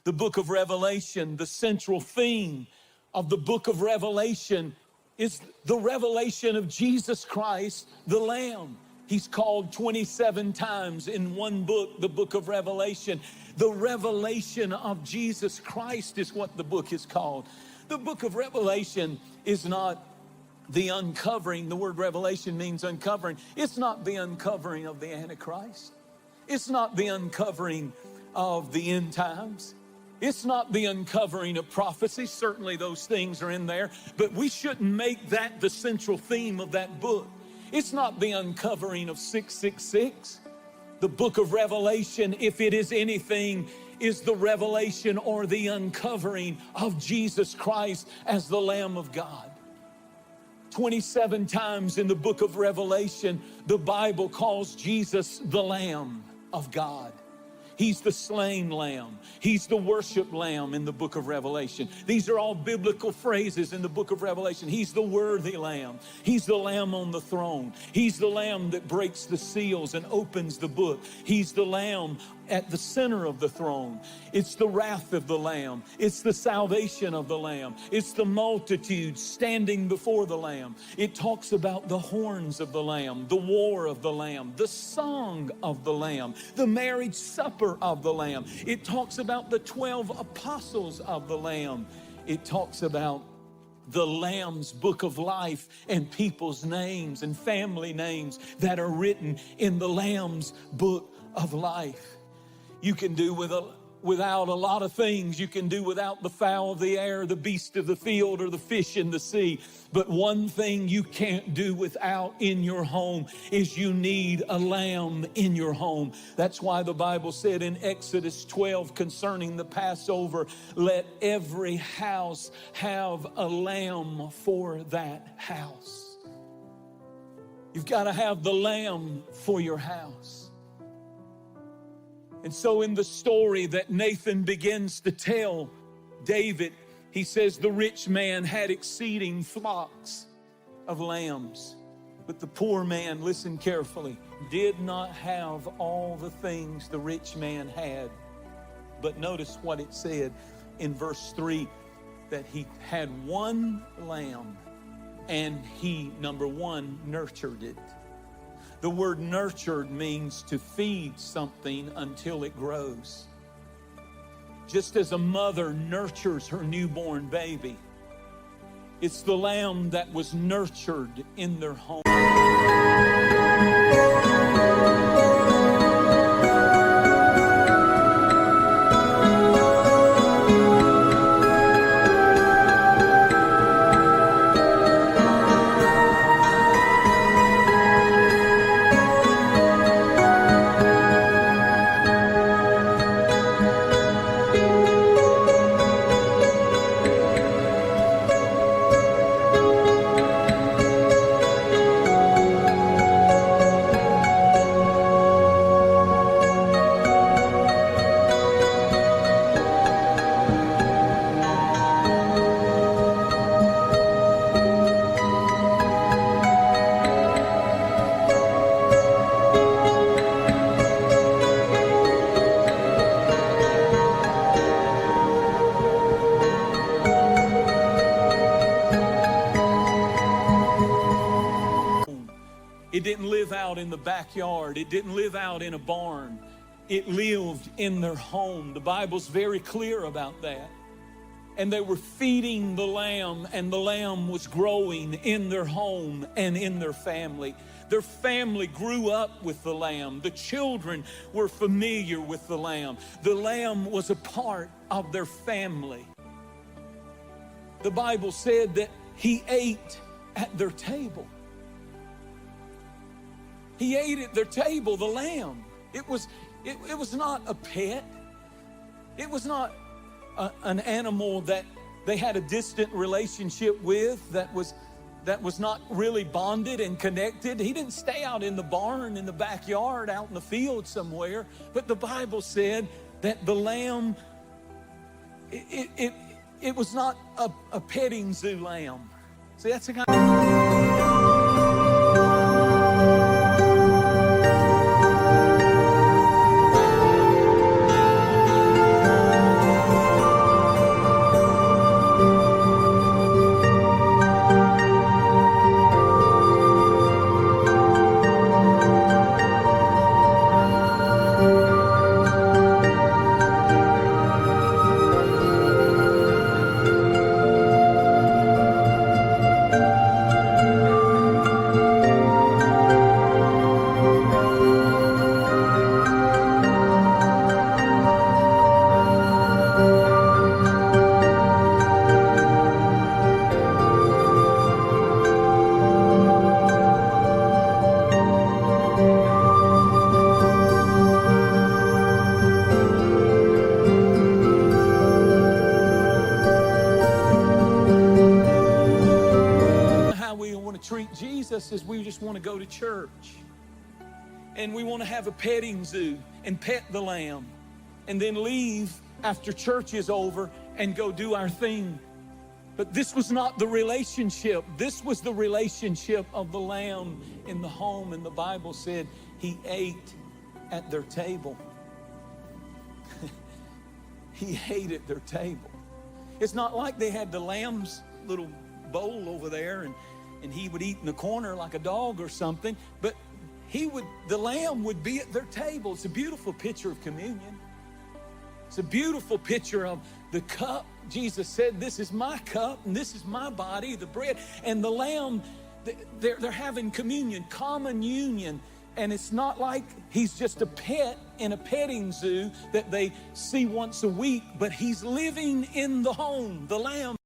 The book of Revelation, the central theme of the book of Revelation is the revelation of Jesus Christ, the Lamb. He's called 27 times in one book, the book of Revelation. The revelation of Jesus Christ is what the book is called. The book of Revelation is not the uncovering. The word revelation means uncovering. It's not the uncovering of the Antichrist. It's not the uncovering of the end times. It's not the uncovering of prophecy. Certainly those things are in there, but we shouldn't make that the central theme of that book. It's not the uncovering of 666. The book of Revelation, if it is anything, is the revelation or the uncovering of Jesus Christ as the Lamb of God. 27 times in the book of Revelation, the Bible calls Jesus the Lamb of God. He's the slain lamb. He's the worship lamb in the book of Revelation. These are all biblical phrases in the book of Revelation. He's the worthy lamb. He's the lamb on the throne. He's the lamb that breaks the seals and opens the book. He's the lamb at the center of the throne. It's the wrath of the lamb. It's the salvation of the lamb. It's the multitude standing before the lamb. It talks about the horns of the lamb, the war of the lamb, the song of the lamb, the marriage supper of the lamb. It talks about the 12 apostles of the lamb. It talks about the Lamb's book of life and people's names and family names that are written in the Lamb's book of life. You can do without a lot of things. You can do without the fowl of the air, the beast of the field, or the fish in the sea. But one thing you can't do without in your home is you need a lamb in your home. That's why the Bible said in Exodus 12 concerning the Passover, let every house have a lamb for that house. You've got to have the lamb for your house. And so in the story that Nathan begins to tell David, he says the rich man had exceeding flocks of lambs, but the poor man, listen carefully, did not have all the things the rich man had. But notice what it said in verse 3, that he had one lamb and he, number one, nurtured it. The word nurtured means to feed something until it grows. Just as a mother nurtures her newborn baby, it's the lamb that was nurtured in their home. It didn't live out in the backyard. It didn't live out in a barn. It lived in their home. The Bible's very clear about that. And they were feeding the lamb, and the lamb was growing in their home and in their family. Their family grew up with the lamb. The children were familiar with the lamb. The lamb was a part of their family. The Bible said that he ate at their table. He ate at their table, the lamb. It was not a pet. It was not an animal that they had a distant relationship with, that was not really bonded and connected. He didn't stay out in the barn, in the backyard, out in the field somewhere. But the Bible said that the lamb, it was not a petting zoo lamb. See, that's the kind of... us is we just want to go to church. And we want to have a petting zoo and pet the lamb. And then leave after church is over and go do our thing. But this was not the relationship. This was the relationship of the lamb in the home. And the Bible said he ate at their table. He ate at their table. It's not like they had the lamb's little bowl over there and he would eat in the corner like a dog or something. But the lamb would be at their table. It's a beautiful picture of communion. It's a beautiful picture of the cup. Jesus said, this is my cup and this is my body, the bread. And the lamb, they're having communion, common union. And it's not like he's just a pet in a petting zoo that they see once a week, but he's living in the home, the lamb.